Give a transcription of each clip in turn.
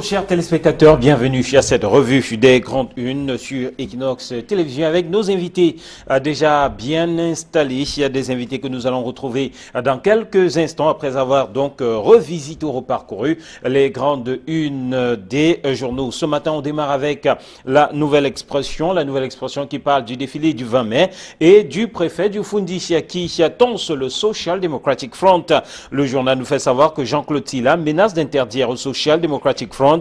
chers téléspectateurs, bienvenue à cette revue des Grandes Unes sur Equinox Télévision avec nos invités déjà bien installés. Il y a des invités que nous allons retrouver dans quelques instants après avoir donc revisité ou reparcouru les Grandes Unes des journaux. Ce matin, on démarre avec la nouvelle expression qui parle du défilé du 20 mai et du préfet du Fundi qui tonce le Social Democratic Front. Le journal nous fait savoir que Jean-Claude Tila menace d'interdire au Social Democratic Front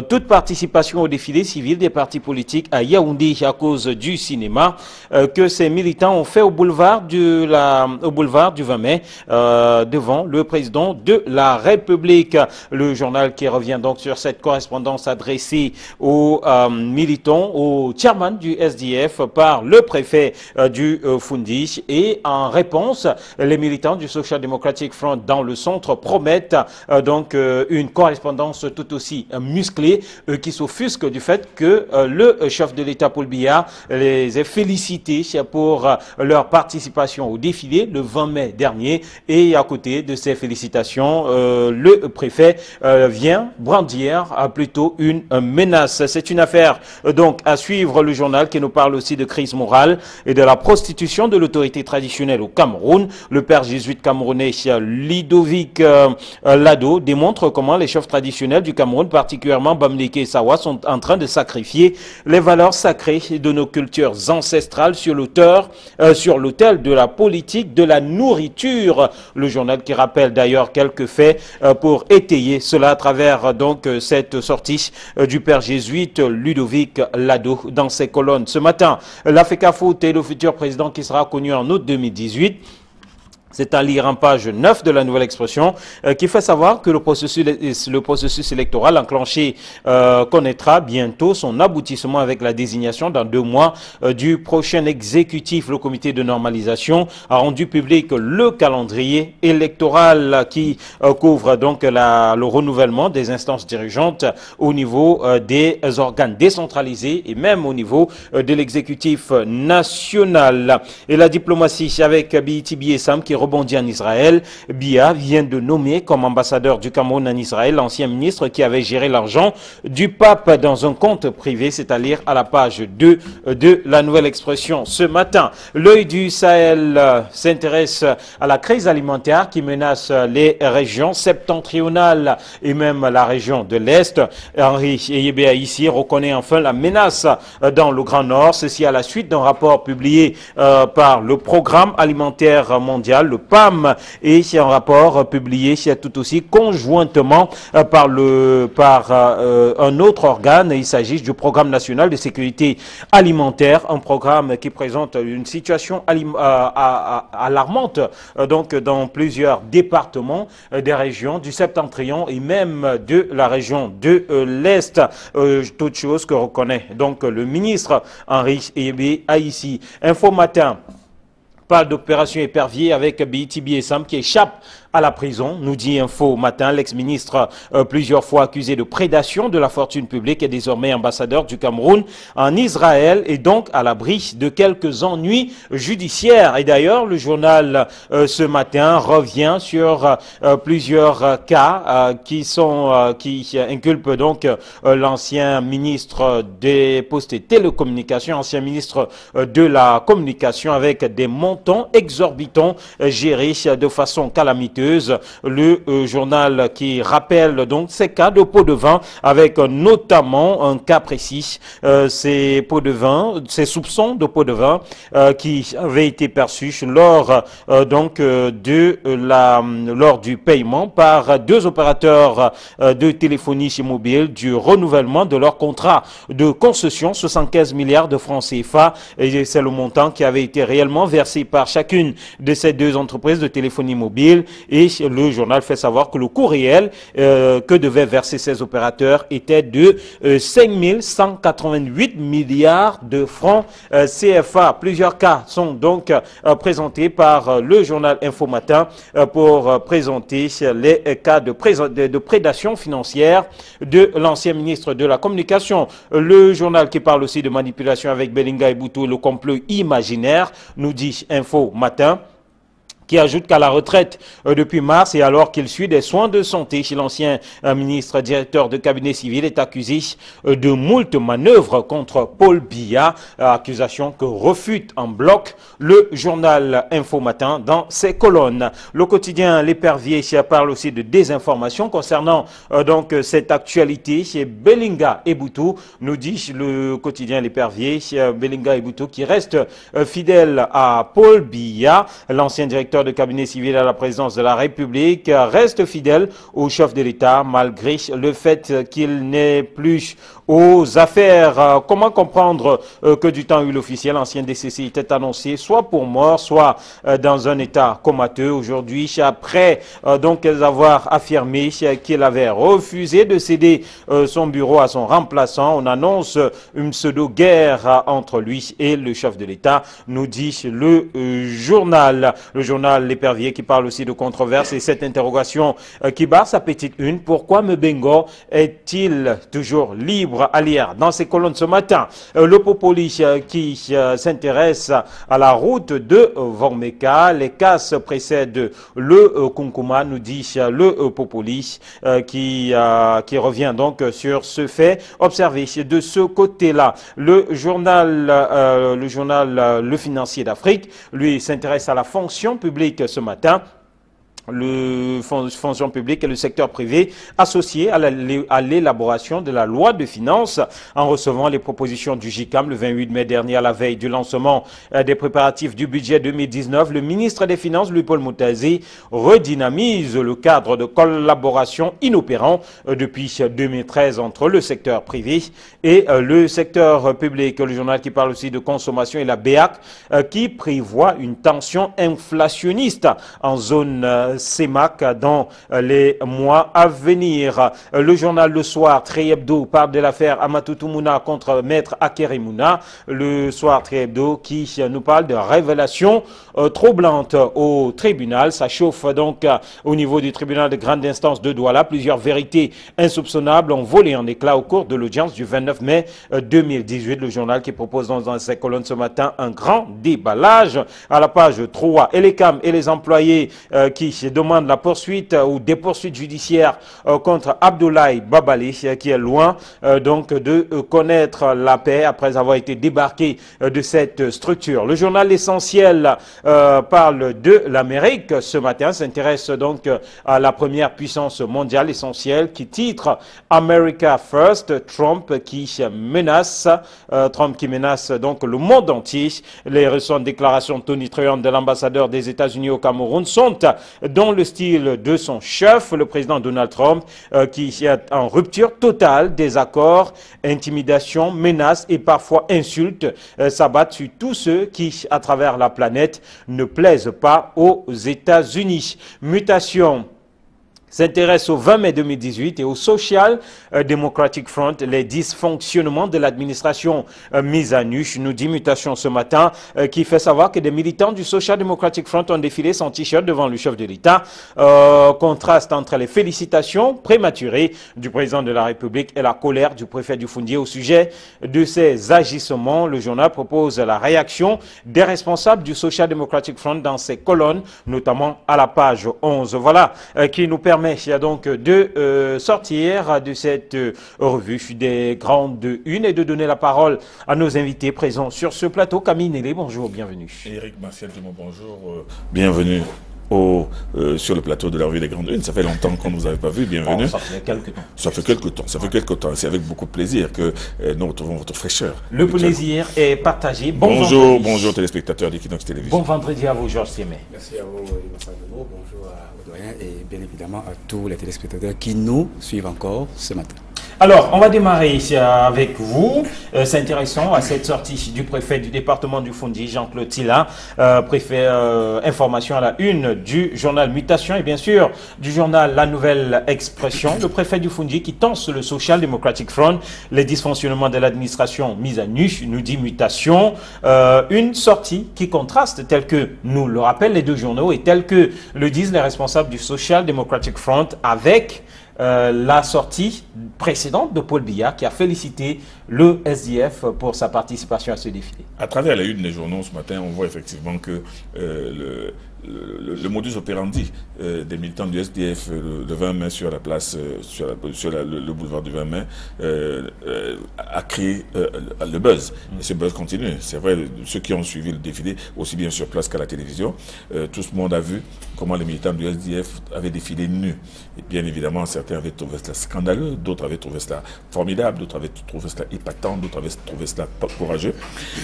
toute participation au défilé civil des partis politiques à Yaoundé à cause du cinéma que ces militants ont fait au boulevard du 20 mai devant le président de la République. Le journal qui revient donc sur cette correspondance adressée aux militants, au chairman du SDF par le préfet du Fundi, et en réponse, les militants du Social Democratic Front dans le centre promettent donc une correspondance tout aussi musclée qui s'offusque du fait que le chef de l'État Paul Biya les ait félicités pour leur participation au défilé le 20 mai dernier, et à côté de ces félicitations, le préfet vient brandir plutôt une menace. C'est une affaire donc à suivre. Le journal qui nous parle aussi de crise morale et de la prostitution de l'autorité traditionnelle au Cameroun. Le père jésuite camerounais Ludovic Lado démontre comment les chefs traditionnels du Cameroun, particulièrement Bamileke et Sawa, sont en train de sacrifier les valeurs sacrées de nos cultures ancestrales sur l'autel de la politique de la nourriture. Le journal qui rappelle d'ailleurs quelques faits pour étayer cela à travers donc cette sortie du père jésuite Ludovic Lado dans ses colonnes. Ce matin, l'AFECAFOOT et le futur président qui sera connu en août 2018. C'est à lire en page 9 de la nouvelle expression qui fait savoir que le processus électoral enclenché connaîtra bientôt son aboutissement avec la désignation dans 2 mois du prochain exécutif. Le comité de normalisation a rendu public le calendrier électoral qui couvre donc le renouvellement des instances dirigeantes au niveau des organes décentralisés et même au niveau de l'exécutif national. Et la diplomatie avec BITB et Sam qui rebondit en Israël. Biya vient de nommer comme ambassadeur du Cameroun en Israël l'ancien ministre qui avait géré l'argent du pape dans un compte privé. C'est à lire à la page 2 de la nouvelle expression. Ce matin, l'œil du Sahel s'intéresse à la crise alimentaire qui menace les régions septentrionales et même la région de l'Est. Henri Eyébéa ici reconnaît enfin la menace dans le Grand Nord. Ceci à la suite d'un rapport publié par le Programme alimentaire mondial, le PAM, et c'est un rapport publié tout aussi conjointement par un autre organe. Il s'agit du Programme national de sécurité alimentaire, un programme qui présente une situation alarmante donc dans plusieurs départements des régions du septentrion et même de la région de l'Est. Toute chose que reconnaît donc le ministre Henri Eyébéa ici. Info Matin parle d'opération épervier avec BITB et Sam qui échappe à la prison, nous dit Info Matin. L'ex-ministre, plusieurs fois accusé de prédation de la fortune publique, est désormais ambassadeur du Cameroun en Israël et donc à l'abri de quelques ennuis judiciaires. Et d'ailleurs, le journal ce matin revient sur plusieurs cas qui inculpent donc l'ancien ministre des Postes et Télécommunications, ancien ministre de la Communication, avec des montants exorbitants gérés de façon calamiteuse. Le journal qui rappelle donc ces cas de pots de vin avec notamment un cas précis, ces soupçons de pots de vin qui avaient été perçus lors du paiement par 2 opérateurs de téléphonie mobile du renouvellement de leur contrat de concession, 75 milliards de francs CFA, et c'est le montant qui avait été réellement versé par chacune de ces 2 entreprises de téléphonie mobile. Et le journal fait savoir que le coût réel que devaient verser ces opérateurs était de 5 188 milliards de francs CFA. Plusieurs cas sont donc présentés par le journal Info Matin pour présenter les cas de prédation financière de l'ancien ministre de la Communication. Le journal qui parle aussi de manipulation avec Belinga et Boutou, le complot imaginaire, nous dit Info Matin, qui ajoute qu'à la retraite depuis mars et alors qu'il suit des soins de santé chez l'ancien ministre directeur de cabinet civil est accusé de moult manœuvres contre Paul Biya, accusation que refute en bloc le journal Info Matin dans ses colonnes. Le quotidien L'Épervier parle aussi de désinformation concernant donc cette actualité chez Belinga Eboutou, nous dit le quotidien L'Épervier, Belinga Eboutou qui reste fidèle à Paul Biya, l'ancien directeur de cabinet civil à la présidence de la République, reste fidèle au chef de l'État malgré le fait qu'il n'est plus aux affaires. Comment comprendre que du temps eu l'officiel, l'ancien DCC était annoncé soit pour mort, soit dans un état comateux aujourd'hui, après donc avoir affirmé qu'il avait refusé de céder son bureau à son remplaçant. On annonce une pseudo-guerre entre lui et le chef de l'État, nous dit le journal. Le journal L'Épervier qui parle aussi de controverses et cette interrogation qui barre sa petite une. Pourquoi Mbengo est-il toujours libre à lire dans ses colonnes ce matin? Le Popoli qui s'intéresse à la route de Vormeka. Les casses précèdent le Kunkuma, nous dit le Popoli qui revient donc sur ce fait observé de ce côté-là. Le journal Le Financier d'Afrique, lui, s'intéresse à la fonction publique ce matin. Le fonction publique et le secteur privé associés à l'élaboration de la loi de finances en recevant les propositions du JICAM le 28 mai dernier à la veille du lancement des préparatifs du budget 2019. Le ministre des Finances, Louis-Paul Moutazi, redynamise le cadre de collaboration inopérant depuis 2013 entre le secteur privé et le secteur public. Le journal qui parle aussi de consommation et la BEAC qui prévoit une tension inflationniste en zone CEMAC dans les mois à venir. Le journal Le Soir, Très Hebdo, parle de l'affaire Amatoutou Mouna contre Maître Akerimuna. Le Soir, Très Hebdo qui nous parle de révélations troublantes au tribunal. Ça chauffe donc au niveau du tribunal de grande instance de Douala. Plusieurs vérités insoupçonnables ont volé en éclats au cours de l'audience du 29 mai 2018. Le journal qui propose dans ses colonnes ce matin un grand déballage à la page 3. Et les CAM et les employés qui demande la poursuite ou des poursuites judiciaires contre Abdoulaye Babali qui est loin donc de connaître la paix après avoir été débarqué de cette structure. Le journal L'Essentiel parle de l'Amérique ce matin, s'intéresse donc à la première puissance mondiale essentielle qui titre America First, Trump qui menace donc le monde entier. Les récentes déclarations de Tony Truant de l'ambassadeur des États-Unis au Cameroun sont dans le style de son chef, le président Donald Trump, qui est en rupture totale des accords, intimidation, menaces et parfois insultes s'abattent sur tous ceux qui, à travers la planète, ne plaisent pas aux États-Unis. Mutation s'intéresse au 20 mai 2018 et au Social Democratic Front, les dysfonctionnements de l'administration mise à nu. Nous dit Mutation ce matin, qui fait savoir que des militants du Social Democratic Front ont défilé sans t-shirt devant le chef de l'État. Contraste entre les félicitations prématurées du président de la République et la colère du préfet du Foundier au sujet de ces agissements. Le journal propose la réaction des responsables du Social Democratic Front dans ses colonnes, notamment à la page 11. Voilà qui nous permet donc de sortir de cette revue des grandes unes et de donner la parole à nos invités présents sur ce plateau. Camille Nélé, bonjour, bienvenue. Éric Martial Dumont, bonjour, bienvenue sur le plateau de la revue des grandes unes. Ça fait longtemps qu'on ne vous avait pas vu, bienvenue. Ça fait quelques temps. Ça fait quelques temps. C'est avec beaucoup de plaisir que nous retrouvons votre fraîcheur. Le plaisir est partagé. Bonjour téléspectateurs d'Equinox Télévision. Bon vendredi à vous, Georges Sémé. Merci à vous, Marcel Dumont. Bonjour à Audoyen et bien évidemment à tous les téléspectateurs qui nous suivent encore ce matin. Alors, on va démarrer ici avec vous. C'est intéressant à cette sortie du préfet du département du Foundier, Jean-Claude Tila, préfet information à la une du journal Mutation et bien sûr du journal La Nouvelle Expression. Le préfet du Foundier qui tense le Social Democratic Front, les dysfonctionnements de l'administration mise à nu, nous dit Mutation. Une sortie qui contraste, tel que nous le rappellent les deux journaux et tel que le disent les responsables du Social Democratic Front avec la sortie précédente de Paul Biya qui a félicité le SDF pour sa participation à ce défilé. À travers la une des journaux ce matin, on voit effectivement que le modus operandi des militants du SDF le 20 mai sur la place, le boulevard du 20 mai, a créé le buzz. Et ce buzz continue. C'est vrai, ceux qui ont suivi le défilé, aussi bien sur place qu'à la télévision, tout le monde a vu comment les militants du SDF avaient défilé nus. Et bien évidemment, certains avaient trouvé cela scandaleux, d'autres avaient trouvé cela formidable, d'autres avaient trouvé cela épatant, d'autres avaient trouvé cela courageux.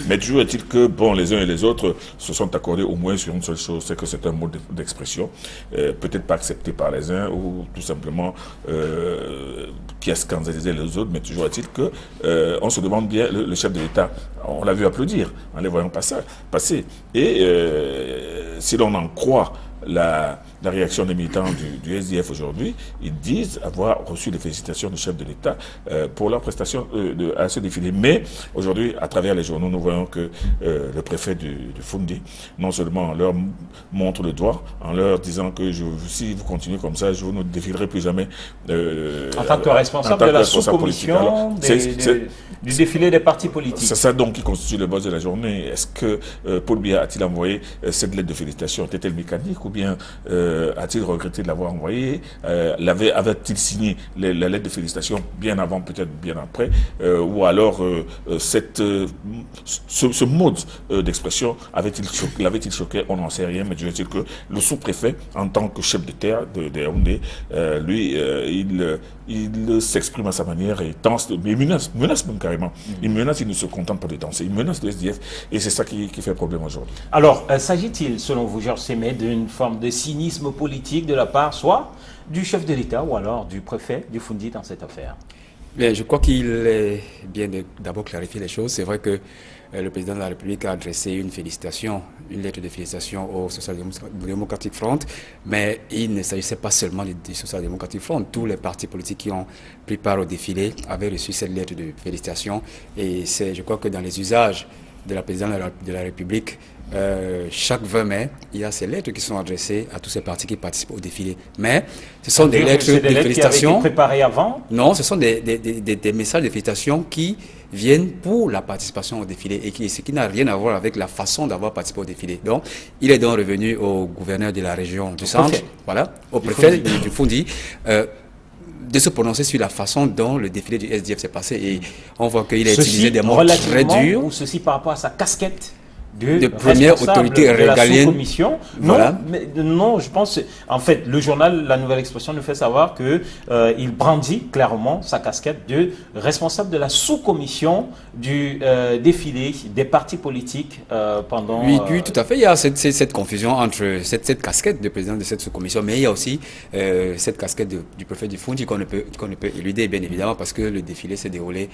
Mais toujours est-il que, bon, les uns et les autres se sont accordés au moins sur une seule chose, c'est que c'est un mode d'expression, peut-être pas accepté par les uns ou tout simplement qui a scandalisé les autres, mais toujours est-il que on se demande bien, le chef de l'État, on l'a vu applaudir en les voyant passer. Et si l'on en croit la réaction des militants du SDF aujourd'hui, ils disent avoir reçu les félicitations du chef de l'État pour leur prestation à ce défilé. Mais aujourd'hui, à travers les journaux, nous voyons que le préfet du Foundi, non seulement leur montre le doigt, en leur disant que si vous continuez comme ça, je ne défilerai plus jamais. En tant que responsable de la sous-commission du défilé des partis politiques. C'est ça donc qui constitue le buzz de la journée. Est-ce que Paul Biya a-t-il envoyé cette lettre de félicitations? Était-elle mécanique ou bien a-t-il regretté de l'avoir envoyé? Avait-il signé la lettre de félicitations bien avant, peut-être bien après? Ou alors ce mode d'expression l'avait-il choqué? On n'en sait rien, mais je veux dire que le sous-préfet, en tant que chef de terre de Yaoundé, lui, il s'exprime à sa manière et tense, mais il menace même carrément. Il menace, il ne se contente pas de danser. Il menace le SDF et c'est ça qui fait problème aujourd'hui. Alors, s'agit-il, selon vous, Georges Sémé, d'une forme de cynisme politique de la part soit du chef de l'État ou alors du préfet du Foundi dans cette affaire? Bien, je crois qu'il est bien d'abord clarifier les choses. C'est vrai que le président de la République a adressé une lettre de félicitations au Social Democratic Front, mais il ne s'agissait pas seulement du Social Democratic Front. Tous les partis politiques qui ont pris part au défilé avaient reçu cette lettre de félicitations et je crois que dans les usages de la présidente de la République, chaque 20 mai, il y a ces lettres qui sont adressées à tous ces partis qui participent au défilé. Mais ce sont des lettres de félicitations. Qui avaient été préparées avant? Non, ce sont des messages de félicitations qui viennent pour la participation au défilé et ce qui n'a rien à voir avec la façon d'avoir participé au défilé. Donc, il est donc revenu au gouverneur de la région du centre, voilà, au préfet du Foundi, de se prononcer sur la façon dont le défilé du SDF s'est passé. Et on voit qu'il a utilisé des mots très durs. Ou ceci par rapport à sa casquette de première autorité régalienne. Voilà. Non, je pense, en fait, le journal La Nouvelle Expression nous fait savoir que il brandit clairement sa casquette de responsable de la sous-commission du défilé des partis politiques pendant... Oui, tout à fait. Il y a cette confusion entre cette casquette de président de cette sous-commission, mais il y a aussi cette casquette du préfet du Foundi qu'on ne peut éluder, bien évidemment, parce que le défilé s'est déroulé,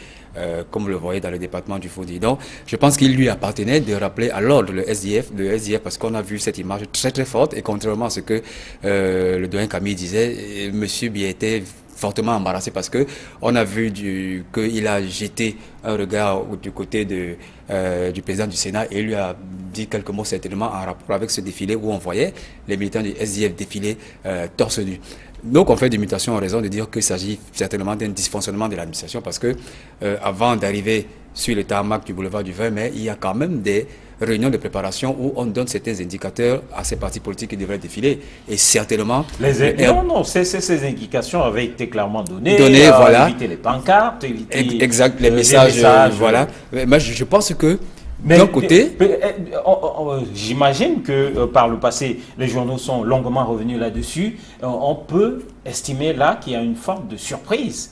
comme vous le voyez, dans le département du Foundi. Donc, je pense qu'il lui appartenait de rappeler à l'ordre le SDF, parce qu'on a vu cette image très très forte et contrairement à ce que le doyen Camille disait, monsieur Biya était fortement embarrassé parce que on a vu qu'il a jeté un regard du côté du président du Sénat et il lui a dit quelques mots certainement en rapport avec ce défilé où on voyait les militants du SDF défiler torse nu. Donc on fait des mutations en raison de dire qu'il s'agit certainement d'un dysfonctionnement de l'administration parce que avant d'arriver sur le tarmac du boulevard du 20 mai, il y a quand même des réunions de préparation où on donne certains indicateurs à ces partis politiques qui devraient défiler. Et certainement... Non, ces indications avaient été clairement données. Voilà. Éviter les pancartes, éviter... Exact, les messages, voilà. Mais je pense que d'un côté... J'imagine que par le passé, les journaux sont longuement revenus là-dessus. On peut estimer là qu'il y a une forme de surprise.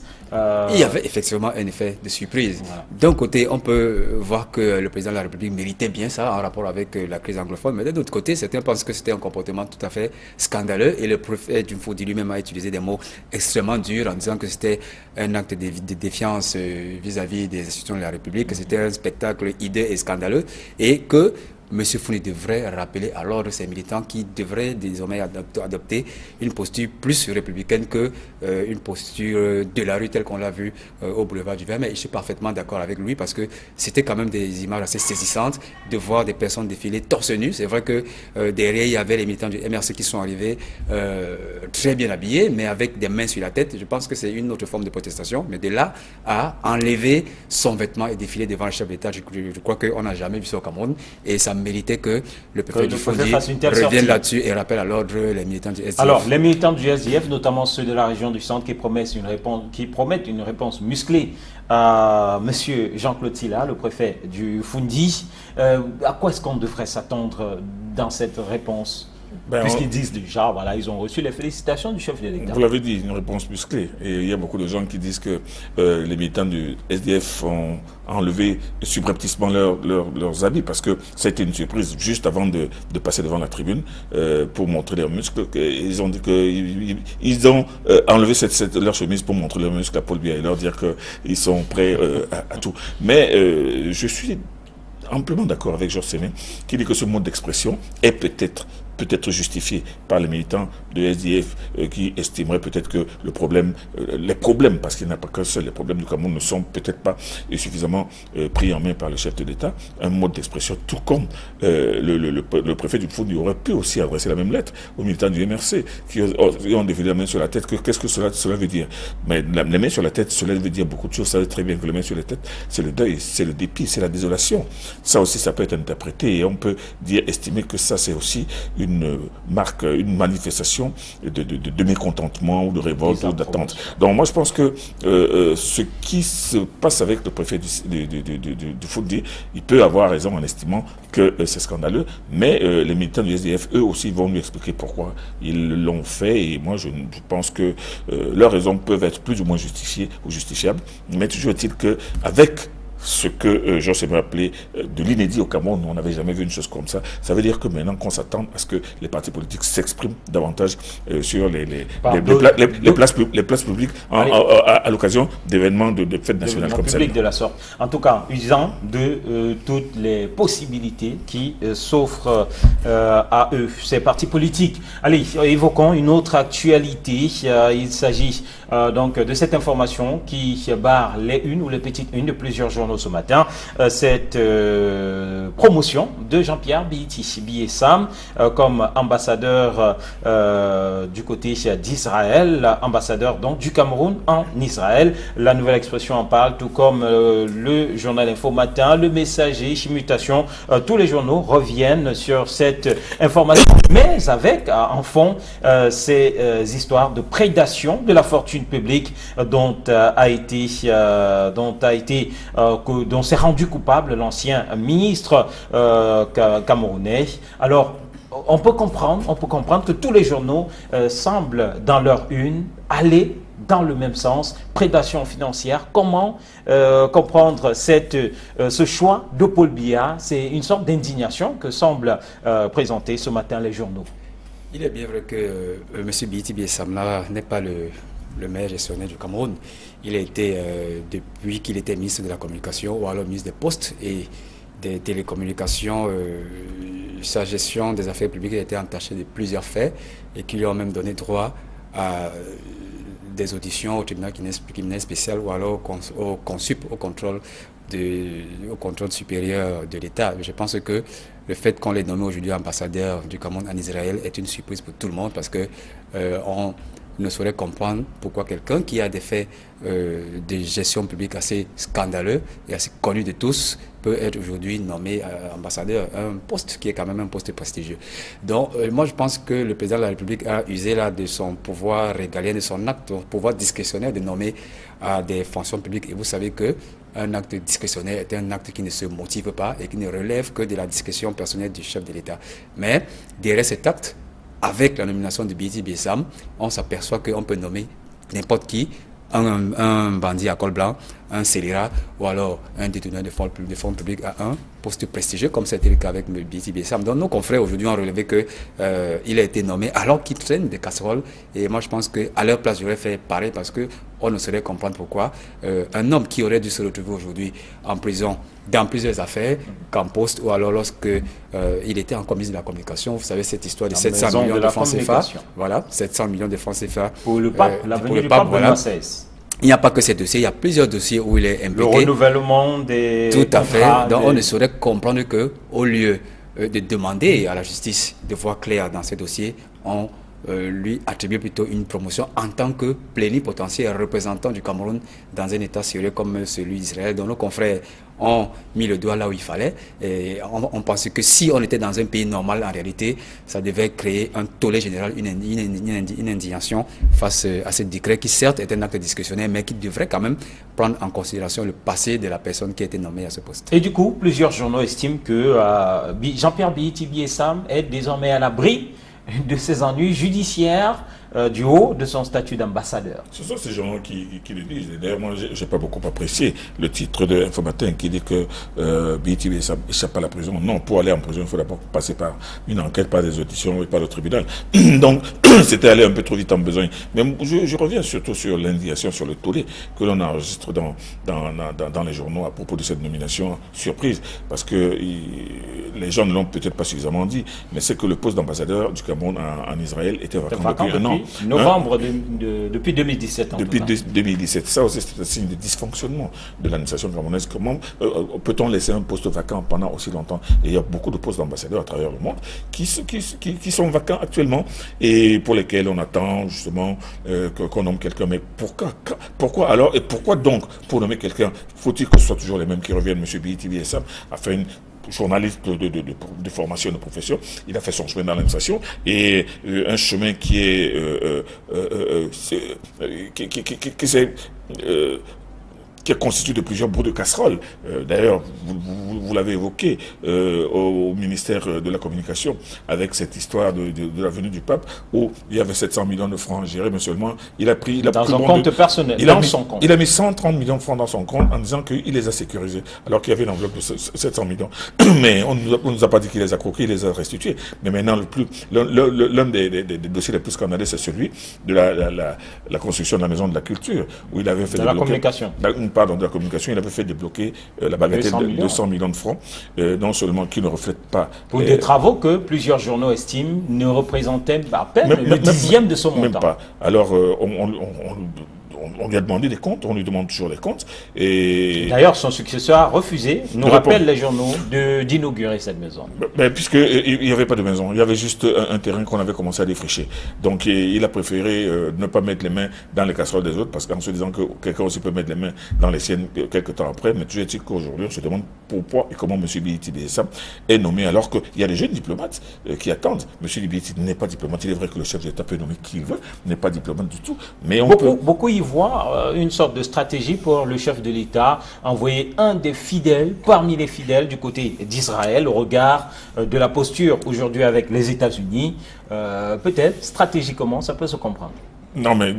Il y avait effectivement un effet de surprise. Voilà. D'un côté, on peut voir que le président de la République méritait bien ça en rapport avec la crise anglophone, mais de l'autre côté, certains pensent que c'était un comportement tout à fait scandaleux et le préfet du Foundi lui-même a utilisé des mots extrêmement durs en disant que c'était un acte de défiance vis-à-vis des institutions de la République, que c'était un spectacle hideux et scandaleux et que M. Foundi devrait rappeler à l'ordre ses militants qui devraient désormais adopter une posture plus républicaine que une posture de la rue telle qu'on l'a vu au boulevard du 20 mai. Et je suis parfaitement d'accord avec lui parce que c'était quand même des images assez saisissantes de voir des personnes défiler torse nu. C'est vrai que derrière, il y avait les militants du MRC qui sont arrivés très bien habillés, mais avec des mains sur la tête. Je pense que c'est une autre forme de protestation. Mais de là à enlever son vêtement et défiler devant le chef d'État, je crois qu'on n'a jamais vu ça au Cameroun. Et ça méritait que le préfet du Foundi revienne là-dessus et rappelle à l'ordre les militants du SDF. Alors, les militants du SDF, notamment ceux de la région du centre, qui promettent une réponse musclée à M. Jean-Claude Sylla, le préfet du Foundi. À quoi est-ce qu'on devrait s'attendre dans cette réponse? Puisqu'ils disent déjà, voilà, ils ont reçu les félicitations du chef de l'État. Vous l'avez dit, une réponse musclée. Et il y a beaucoup de gens qui disent que les militants du SDF ont enlevé subrepticement leurs habits parce que ça a été une surprise juste avant de passer devant la tribune pour montrer leurs muscles. Ils ont dit qu'ils ont enlevé leur chemise pour montrer leurs muscles à Paul Biya et leur dire qu'ils sont prêts à tout. Mais je suis amplement d'accord avec Georges Séné qui dit que ce mode d'expression est peut-être justifié par les militants de SDF qui estimeraient peut-être que les problèmes, parce qu'il n'y en a pas qu'un seul, les problèmes du Cameroun ne sont peut-être pas suffisamment pris en main par le chef de l'État. Un mode d'expression, tout comme le préfet du Foundi aurait pu aussi adresser la même lettre aux militants du MRC qui ont défilé la main sur la tête. Qu'est-ce que cela veut dire? Mais les mains sur la tête, cela veut dire beaucoup de choses. Ça veut très bien que les mains sur la tête, c'est le deuil, c'est le dépit, c'est la désolation. Ça aussi, ça peut être interprété et on peut estimer que ça, c'est aussi une marque, une manifestation de mécontentement ou de révolte ou d'attente. Donc moi je pense que ce qui se passe avec le préfet du Foundi, il peut avoir raison en estimant que c'est scandaleux, mais les militants du SDF, eux aussi, vont lui expliquer pourquoi ils l'ont fait et moi je pense que leurs raisons peuvent être plus ou moins justifiées ou justifiables, mais toujours est-il qu'avec ce que Georges m'a appelé de l'inédit au Cameroun, on n'avait jamais vu une chose comme ça. Ça veut dire que maintenant qu'on s'attend à ce que les partis politiques s'expriment davantage sur les places publiques à l'occasion d'événements de fêtes nationales comme ça. De la sorte. En tout cas, usant de toutes les possibilités qui s'offrent à eux, ces partis politiques. Allez, évoquons une autre actualité. Il s'agit donc de cette information qui barre les unes ou les petites unes de plusieurs journaux ce matin, cette promotion de Jean-Pierre Biye Sam comme ambassadeur du côté d'Israël, ambassadeur donc du Cameroun en Israël. La Nouvelle Expression en parle, tout comme le journal Info Matin, le Messager, Mutation, tous les journaux reviennent sur cette information, mais avec en fond ces histoires de prédation de la fortune publique dont s'est rendu coupable l'ancien ministre camerounais. Alors, on peut comprendre que tous les journaux semblent, dans leur une, aller dans le même sens, prédation financière. Comment comprendre ce choix de Paul Biya? C'est une sorte d'indignation que semblent présenter ce matin les journaux. Il est bien vrai que M. Biye Sam n'est pas le meilleur gestionnaire du Cameroun. Il a été, depuis qu'il était ministre de la Communication ou alors ministre des Postes et des Télécommunications, sa gestion des affaires publiques a été entachée de plusieurs faits et qui lui ont même donné droit à des auditions au tribunal criminel spécial ou alors au CONSUP, au contrôle supérieur de l'État. Je pense que le fait qu'on l'ait nommé aujourd'hui ambassadeur du Cameroun en Israël est une surprise pour tout le monde parce que on ne saurait comprendre pourquoi quelqu'un qui a des faits de gestion publique assez scandaleux et assez connus de tous peut être aujourd'hui nommé ambassadeur, un poste qui est quand même un poste prestigieux. Donc moi je pense que le président de la République a usé là de son pouvoir régalien, de son acte, son pouvoir discrétionnaire de nommer à des fonctions publiques. Et vous savez que un acte discrétionnaire est un acte qui ne se motive pas et qui ne relève que de la discrétion personnelle du chef de l'État. Mais derrière cet acte, avec la nomination de Biye Sam, on s'aperçoit qu'on peut nommer n'importe qui, un bandit à col blanc, un scélérat ou alors un détourneur de fonds publics à un poste prestigieux comme c'était le cas avec Biye Sam. Donc nos confrères aujourd'hui ont relevé qu'il a été nommé alors qu'il traîne des casseroles et moi je pense qu'à leur place j'aurais fait pareil parce qu'on ne saurait comprendre pourquoi un homme qui aurait dû se retrouver aujourd'hui en prison dans plusieurs affaires qu'en poste ou alors lorsque il était encore ministre de la Communication, vous savez cette histoire de 700 millions de francs CFA, voilà, 700 millions de francs CFA pour le pape, l'avenue du pape, voilà. Il n'y a pas que ces dossiers, il y a plusieurs dossiers où il est impliqué. Le renouvellement des tout à fait. Donc on ne saurait comprendre que au lieu de demander à la justice de voir clair dans ces dossiers, on lui attribuer plutôt une promotion en tant que plénipotentiaire représentant du Cameroun dans un État sérieux comme celui d'Israël, dont nos confrères ont mis le doigt là où il fallait. Et on pense que si on était dans un pays normal, en réalité, ça devait créer un tollé général, une indignation face à ce décret qui certes est un acte discrétionnaire, mais qui devrait quand même prendre en considération le passé de la personne qui a été nommée à ce poste. Et du coup, plusieurs journaux estiment que Jean-Pierre Biéti Biessam est désormais à l'abri de ses ennuis judiciaires du haut de son statut d'ambassadeur. Ce sont ces gens qui le disent. D'ailleurs, moi, je n'ai pas beaucoup apprécié le titre de Infomatin qui dit que Biéti Biessam échappe à la prison. Non, pour aller en prison, il faut d'abord passer par une enquête, par des auditions et par le tribunal. Donc, c'était aller un peu trop vite en besogne. Mais je reviens surtout sur l'indignation, sur le tollé que l'on enregistre dans les journaux à propos de cette nomination surprise. Parce que les gens ne l'ont peut-être pas suffisamment dit, mais c'est que le poste d'ambassadeur du Cameroun en Israël était vacant depuis un an. Novembre depuis 2017. Depuis 2017. Ça aussi, c'est un signe de dysfonctionnement de l'administration camerounaise. Comment peut-on laisser un poste vacant pendant aussi longtemps? Et il y a beaucoup de postes d'ambassadeurs à travers le monde qui sont vacants actuellement et pour lesquels on attend justement qu'on nomme quelqu'un. Mais pourquoi alors? Et pourquoi donc, pour nommer quelqu'un, faut-il que ce soit toujours les mêmes qui reviennent? M. Biéti Biessam a fait une journaliste de formation de profession, il a fait son chemin dans l'administration et un chemin qui est constitué de plusieurs bouts de casserole. D'ailleurs, vous l'avez évoqué au ministère de la Communication avec cette histoire de la venue du pape où il y avait 700 millions de francs à gérer, mais seulement il a pris dans son compte personnel. Il a mis 130 millions de francs dans son compte en disant qu'il les a sécurisés, alors qu'il y avait une enveloppe de 700 millions. Mais on ne nous a pas dit qu'il les a croqués, il les a restitués. Mais maintenant, l'un des dossiers les plus scandaleux, c'est celui de la construction de la maison de la culture, où il avait fait de la communication. De la communication, il avait fait débloquer la bagatelle de 200 millions de francs, non seulement qui ne reflète pas... Pour des travaux que plusieurs journaux estiment ne représentaient à peine le dixième de son montant. Même pas. Alors, on lui a demandé des comptes, on lui demande toujours des comptes. Et d'ailleurs, son successeur a refusé, nous rappellent les journaux, d'inaugurer cette maison. Puisqu'il n'y avait pas de maison, il y avait juste un terrain qu'on avait commencé à défricher. Donc il a préféré ne pas mettre les mains dans les casseroles des autres, parce qu'en se disant que quelqu'un aussi peut mettre les mains dans les siennes quelques temps après. Mais toujours est-il qu'aujourd'hui, on se demande pourquoi et comment M. Biéti Biessam est nommé, alors qu'il y a des jeunes diplomates qui attendent. M. Biéti n'est pas diplomate, il est vrai que le chef de l'État peut nommer qui il veut, n'est pas diplomate du tout. Mais beaucoup y voient une sorte de stratégie pour le chef de l'État, envoyer un des fidèles, parmi les fidèles du côté d'Israël, au regard de la posture aujourd'hui avec les États-Unis. Peut-être, stratégiquement, ça peut se comprendre. Non, mais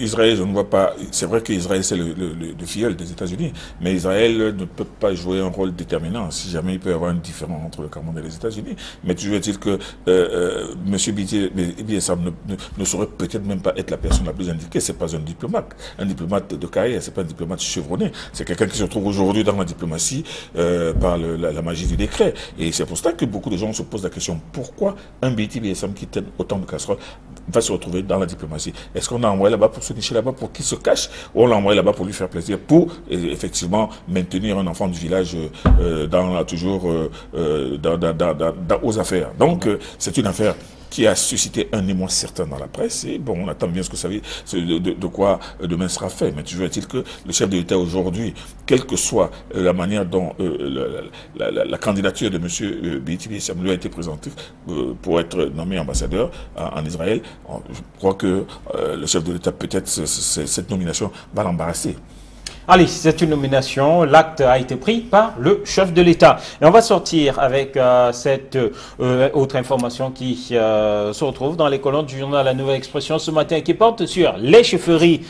Israël, je ne vois pas... C'est vrai qu'Israël, c'est le filleul des États-Unis, mais Israël ne peut pas jouer un rôle déterminant si jamais il peut y avoir un différend entre le Cameroun et les États-Unis. Mais toujours est-il que M. Biéti Biessam ne saurait peut-être même pas être la personne la plus indiquée. C'est pas un diplomate de carrière, c'est pas un diplomate chevronné. C'est quelqu'un qui se trouve aujourd'hui dans la diplomatie par la magie du décret. Et c'est pour ça que beaucoup de gens se posent la question, pourquoi un Biéti Biessam qui tient autant de casseroles va se retrouver dans la diplomatie? Est-ce qu'on l'a envoyé là-bas pour se nicher là-bas, pour qu'il se cache, ou on l'a envoyé là-bas pour lui faire plaisir, pour effectivement maintenir un enfant du village aux affaires? Donc c'est une affaire qui a suscité un émoi certain dans la presse, et bon, on attend bien ce que ça veut, de quoi demain sera fait. Mais toujours est-il que le chef de l'État aujourd'hui, quelle que soit la manière dont la candidature de M. Biéti Biessam lui a été présentée pour être nommé ambassadeur en Israël, je crois que le chef de l'État, peut-être cette nomination va l'embarrasser. Allez, c'est une nomination, l'acte a été pris par le chef de l'État. Et on va sortir avec cette autre information qui se retrouve dans les colonnes du journal La Nouvelle Expression ce matin, qui porte sur les chefferies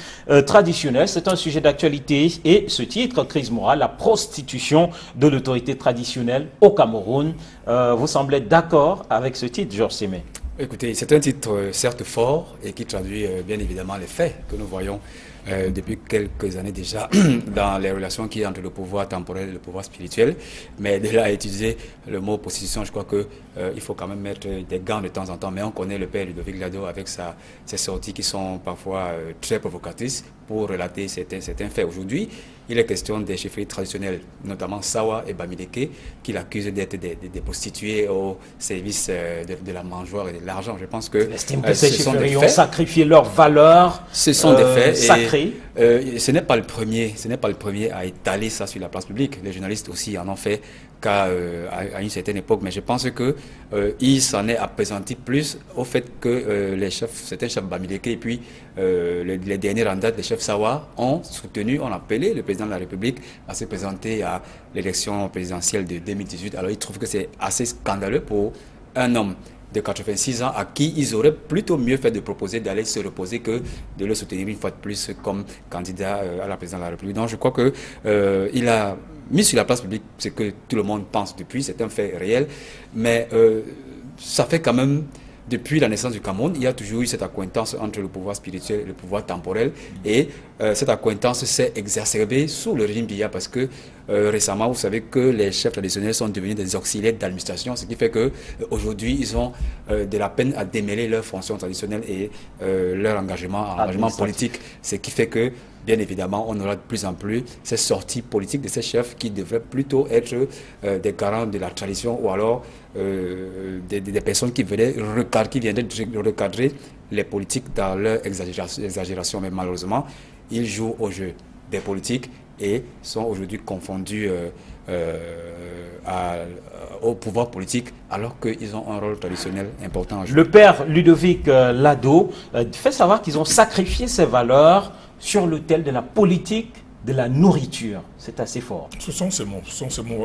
traditionnelles. C'est un sujet d'actualité et ce titre, crise morale, la prostitution de l'autorité traditionnelle au Cameroun. Vous semblez d'accord avec ce titre, Georges Sémé? Écoutez, c'est un titre certes fort et qui traduit bien évidemment les faits que nous voyons depuis quelques années déjà dans les relations qui entre le pouvoir temporel et le pouvoir spirituel. Mais de là à utiliser le mot prostitution, je crois que il faut quand même mettre des gants de temps en temps. Mais on connaît le père Ludovic Lado avec ses sorties qui sont parfois très provocatrices pour relater certains faits. Aujourd'hui, il est question des chefferies traditionnelles, notamment Sawa et Bamileke, qu'il accuse d'être des prostituées au service de la mangeoire et de l'argent. Je pense que ces chefferies ont sacrifié leurs valeurs. Ce sont des faits sacrés. Ce n'est pas le premier à étaler ça sur la place publique. Les journalistes aussi en ont fait qu'à une certaine époque, mais je pense que il s'en est appesanti plus au fait que certains chefs Bamileke et puis les derniers en date, les chefs Sawa ont appelé le président de la République à se présenter à l'élection présidentielle de 2018. Alors ils trouvent que c'est assez scandaleux pour un homme de 86 ans à qui ils auraient plutôt mieux fait de proposer d'aller se reposer que de le soutenir une fois de plus comme candidat à la présidence de la République. Donc je crois que il a mis sur la place publique ce que tout le monde pense depuis, c'est un fait réel, mais ça fait quand même, depuis la naissance du Cameroun, il y a toujours eu cette accointance entre le pouvoir spirituel et le pouvoir temporel, et cette accointance s'est exacerbée sous le régime Biya parce que récemment, vous savez que les chefs traditionnels sont devenus des auxiliaires d'administration, ce qui fait que aujourd'hui ils ont de la peine à démêler leurs fonctions traditionnelles et leur engagement politique, ce qui fait que bien évidemment, on aura de plus en plus ces sorties politiques de ces chefs qui devraient plutôt être des garants de la tradition ou alors des personnes qui viendraient recadrer les politiques dans leur exagération. Mais malheureusement, ils jouent au jeu des politiques et sont aujourd'hui confondus au pouvoir politique alors qu'ils ont un rôle traditionnel important à jouer. Le père Ludovic Lado fait savoir qu'ils ont sacrifié ces valeurs sur l'autel de la politique de la nourriture. C'est assez fort. Ce sont ces mots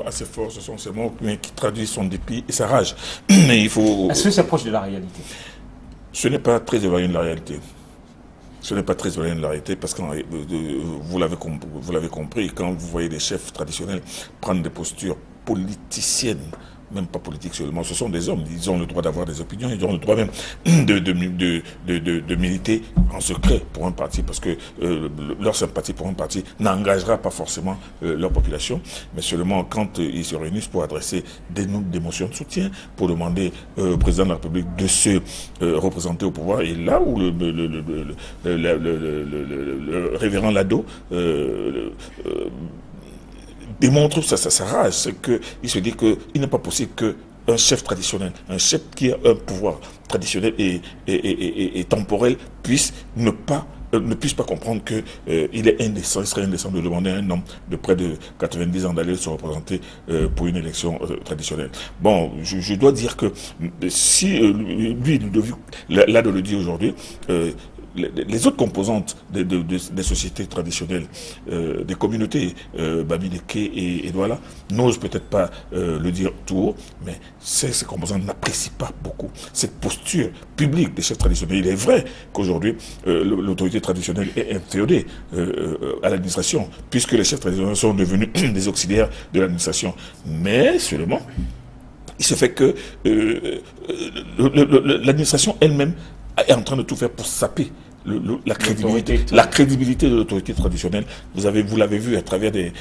assez forts, ce sont ces mots qui traduisent son dépit et sa rage. Mais il faut... Est-ce que c'est proche de la réalité? Ce n'est pas très éloigné de la réalité. Ce n'est pas très éloigné de la réalité parce que vous l'avez compris, quand vous voyez des chefs traditionnels prendre des postures politiciennes, même pas politique seulement, ce sont des hommes, ils ont le droit d'avoir des opinions, ils ont le droit même de militer en secret pour un parti, parce que leur sympathie pour un parti n'engagera pas forcément leur population, mais seulement quand ils se réunissent pour adresser des motions de soutien, pour demander au président de la République de se représenter au pouvoir, et là où le révérend Lado démontre sa rage, c'est qu'il se dit qu'il n'est pas possible qu'un chef traditionnel, un chef qui a un pouvoir traditionnel et temporel ne puisse pas comprendre qu'il est indécent, il serait indécent de demander à un homme de près de 90 ans d'aller se représenter pour une élection traditionnelle. Bon, je dois dire que si lui, là de le dire aujourd'hui, les autres composantes des sociétés traditionnelles, des communautés, Bamileke et Douala, n'osent peut-être pas le dire tout haut, mais ces composantes n'apprécient pas beaucoup cette posture publique des chefs traditionnels. Il est vrai qu'aujourd'hui, l'autorité traditionnelle est inféodée à l'administration, puisque les chefs traditionnels sont devenus des auxiliaires de l'administration. Mais seulement, il se fait que l'administration elle-même est en train de tout faire pour saper la crédibilité de l'autorité traditionnelle. Vous l'avez vu à travers des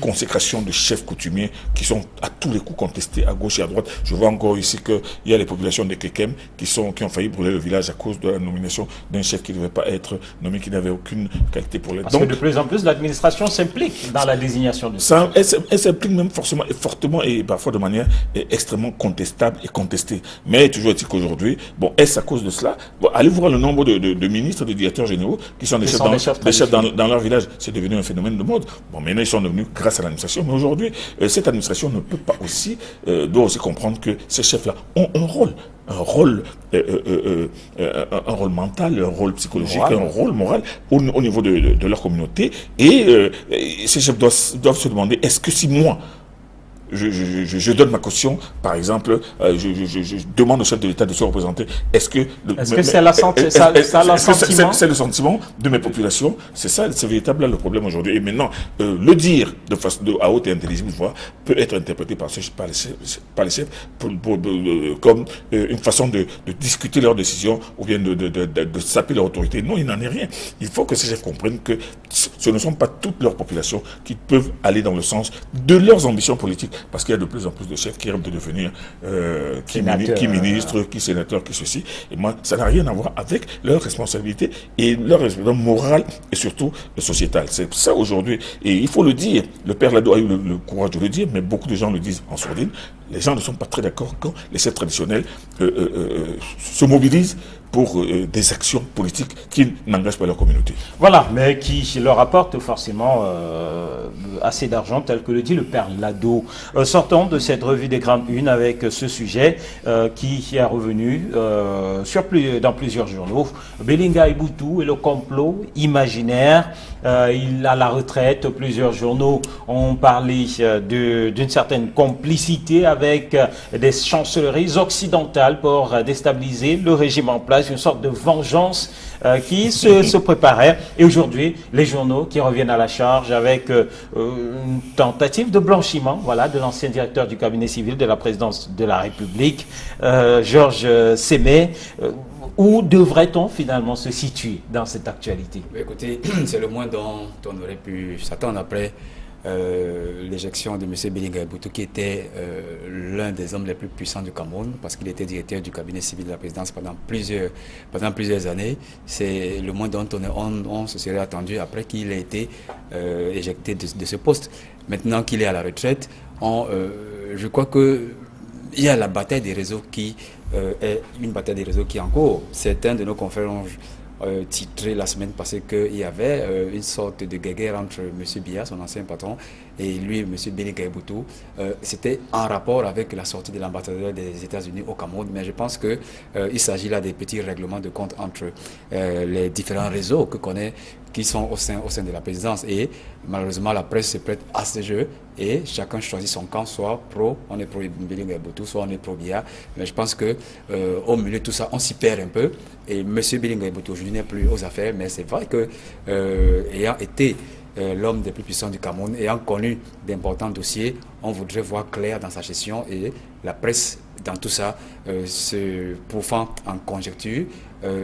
consécrations de chefs coutumiers qui sont à tous les coups contestés à gauche et à droite. Je vois encore ici qu'il y a les populations de Kekem qui ont failli brûler le village à cause de la nomination d'un chef qui ne devait pas être nommé, qui n'avait aucune qualité pour l'être. Parce que de plus en plus, l'administration s'implique dans la désignation de ça. Elle s'implique même fortement et parfois de manière extrêmement contestable et contestée. Mais toujours est-il qu'aujourd'hui, bon, est-ce à cause de cela? Bon, allez voir le nombre de ministres, de directeurs généraux qui sont des chefs dans leur village. C'est devenu un phénomène de mode. Bon, maintenant ils sont devenus grâce à l'administration. Mais aujourd'hui, cette administration ne peut pas doit aussi comprendre que ces chefs-là ont un rôle mental, un rôle psychologique, un rôle moral au niveau de leur communauté. Et ces chefs doivent se demander, est-ce que si moi, je donne ma caution, par exemple, je demande au chef de l'État de se représenter. Est-ce que c'est le sentiment de mes populations? C'est véritablement le problème aujourd'hui. Et maintenant, le dire de façon à haute et intelligible voix peut être interprété par les chefs comme une façon de discuter leurs décisions ou bien de saper leur autorité. Non, il n'en est rien. Il faut que ces chefs comprennent que ce ne sont pas toutes leurs populations qui peuvent aller dans le sens de leurs ambitions politiques, parce qu'il y a de plus en plus de chefs qui rêvent de devenir qui ministres, qui sénateurs, qui ceci. Et moi, ça n'a rien à voir avec leur responsabilité et leur responsabilité morale et surtout sociétale. C'est ça aujourd'hui. Et il faut le dire. Le père Lado a eu le courage de le dire, mais beaucoup de gens le disent en sourdine. Les gens ne sont pas très d'accord quand les chefs traditionnels se mobilisent pour des actions politiques qui n'engagent pas leur communauté. Voilà, mais qui leur apportent forcément assez d'argent, tel que le dit le père Lado. Sortons de cette revue des grandes unes avec ce sujet qui est revenu dans plusieurs journaux. Belinga Eboutou et le complot imaginaire. Il a la retraite. Plusieurs journaux ont parlé d'une certaine complicité avec des chancelleries occidentales pour déstabiliser le régime en place, une sorte de vengeance qui se préparait. Et aujourd'hui, les journaux qui reviennent à la charge avec une tentative de blanchiment, voilà, de l'ancien directeur du cabinet civil de la présidence de la République, Georges Sémé. Où devrait-on finalement se situer dans cette actualité? Écoutez, c'est le moins dont on aurait pu s'attendre après l'éjection de M. Belinga Eboutou, qui était l'un des hommes les plus puissants du Cameroun, parce qu'il était directeur du cabinet civil de la présidence pendant plusieurs années. C'est le moins dont on se serait attendu après qu'il ait été éjecté de ce poste. Maintenant qu'il est à la retraite, je crois qu'il y a la bataille des réseaux qui est une bataille des réseaux qui est en cours. Certains de nos confrères ont titré la semaine passée qu'il y avait une sorte de guerre entre M. Biya, son ancien patron, et lui, M. Belinga Eboutou. C'était en rapport avec la sortie de l'ambassadeur des États-Unis au Cameroun, mais je pense qu'il s'agit là des petits règlements de compte entre les différents réseaux qui sont au sein de la présidence. Et malheureusement, la presse se prête à ce jeu et chacun choisit son camp, soit on est pro Belinga Eboutou, soit on est pro Biya. Mais je pense qu'au milieu de tout ça, on s'y perd un peu. Et M. Belinga Eboutou aujourd'hui n'est plus aux affaires, mais c'est vrai que ayant été l'homme des plus puissants du Cameroun, ayant connu d'importants dossiers, on voudrait voir clair dans sa gestion, et la presse dans tout ça se pourfend en conjecture.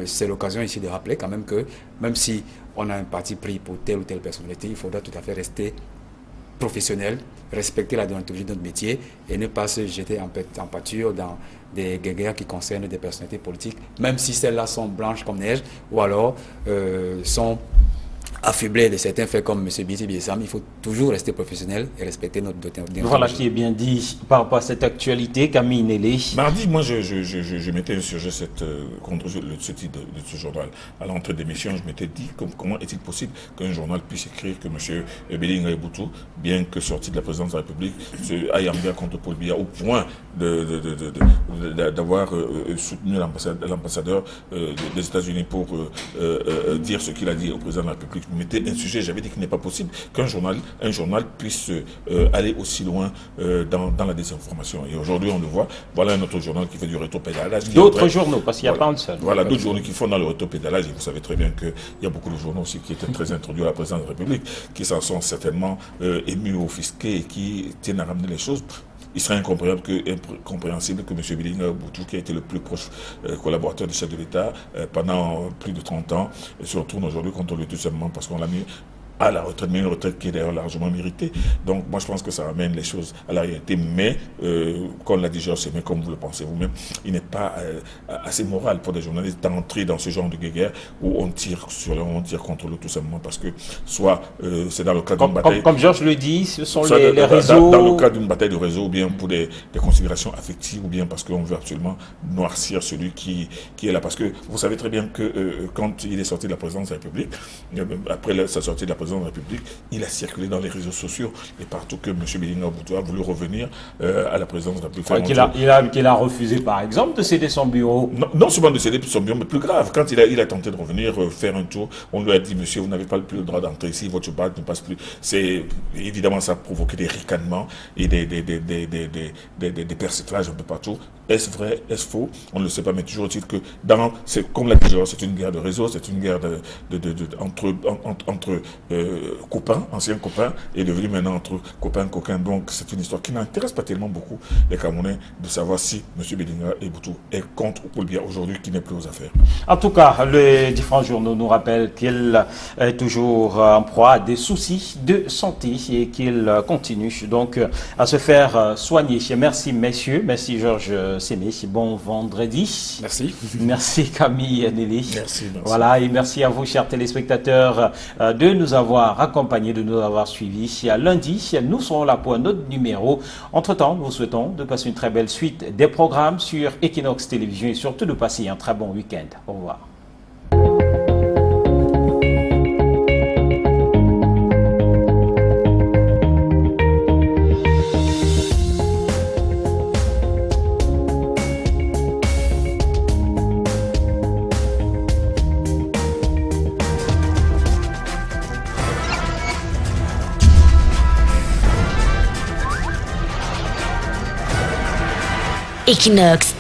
C'est l'occasion ici de rappeler quand même que même si on a un parti pris pour telle ou telle personnalité, il faudra tout à fait rester professionnel, respecter la déontologie de notre métier et ne pas se jeter en pâture dans des guerres qui concernent des personnalités politiques, même si celles-là sont blanches comme neige ou alors sont affublé de certains faits comme M. Biti Biessam. Il faut toujours rester professionnel et respecter notre déontologie. Voilà qui est bien dit par rapport à cette actualité. Camille Nélé. Mardi, moi, je m'étais insurgé contre ce titre de ce journal. À l'entrée d'émission, je m'étais dit comment est-il possible qu'un journal puisse écrire que M. Belinga Eboutou, bien que sorti de la présidence de la République, aille en bien contre Paul Biya au point d'avoir soutenu l'ambassadeur des États-Unis pour dire ce qu'il a dit au président de la République. M'était un sujet, j'avais dit qu'il n'est pas possible qu'un journal puisse aller aussi loin dans la désinformation. Et aujourd'hui, on le voit, voilà un autre journal qui fait du rétropédalage. D'autres journaux, parce qu'il n'y a pas un seul. Voilà, d'autres journaux qui font dans le rétropédalage. Et vous savez très bien qu'il y a beaucoup de journaux aussi qui étaient très introduits à la présidence de la République, qui s'en sont certainement émus, offusqués et qui tiennent à ramener les choses. Il serait incompréhensible que M. Belinga Eboutou, qui a été le plus proche collaborateur du chef de l'État pendant plus de 30 ans, se retourne aujourd'hui contre lui tout simplement parce qu'on l'a mis à la retraite, mais une retraite qui est d'ailleurs largement méritée. Donc moi je pense que ça ramène les choses à la réalité, mais comme l'a dit Georges Sémé, comme vous le pensez vous-même, il n'est pas assez moral pour des journalistes d'entrer dans ce genre de guerre où on tire sur l'un, on tire contre l'autre tout simplement parce que soit c'est dans le cadre d'une bataille... Comme Georges le dit, ce sont les réseaux... Dans le cadre d'une bataille de réseau, ou bien pour des considérations affectives, ou bien parce qu'on veut absolument noircir celui qui est là. Parce que vous savez très bien que quand il est sorti de la présidence de la République, après sa sortie de la présidence président de la République, il a circulé dans les réseaux sociaux et partout que M. Bellinga Obutu a voulu revenir à la présidence de la République. Qu'il a refusé, par exemple, de céder son bureau. Non seulement de céder son bureau, mais plus grave, quand il a tenté de revenir faire un tour, on lui a dit, monsieur, vous n'avez pas plus le droit d'entrer ici, votre badge ne passe plus. Évidemment, ça a provoqué des ricanements et des persiflages un peu partout. Est-ce vrai, est-ce faux? On ne le sait pas, mais toujours est-il que c'est comme l'a dit Georges, c'est une guerre de réseau, c'est une guerre entre copains, anciens copains, et devenu maintenant entre copains, coquins. Donc c'est une histoire qui n'intéresse pas tellement beaucoup les Camerounais de savoir si M. Bellinga Obutu est contre ou pour le bien aujourd'hui, qui n'est plus aux affaires. En tout cas, les différents journaux nous rappellent qu'il est toujours en proie à des soucis de santé et qu'il continue donc à se faire soigner. Merci messieurs, merci Georges Sémé, bon vendredi. Merci. Merci Camille Nelly. Merci. Voilà, et merci à vous chers téléspectateurs de nous avoir accompagnés, de nous avoir suivis. Lundi, nous serons là pour un autre numéro. Entre-temps, nous vous souhaitons de passer une très belle suite des programmes sur Equinox Télévision et surtout de passer un très bon week-end. Au revoir. Equinox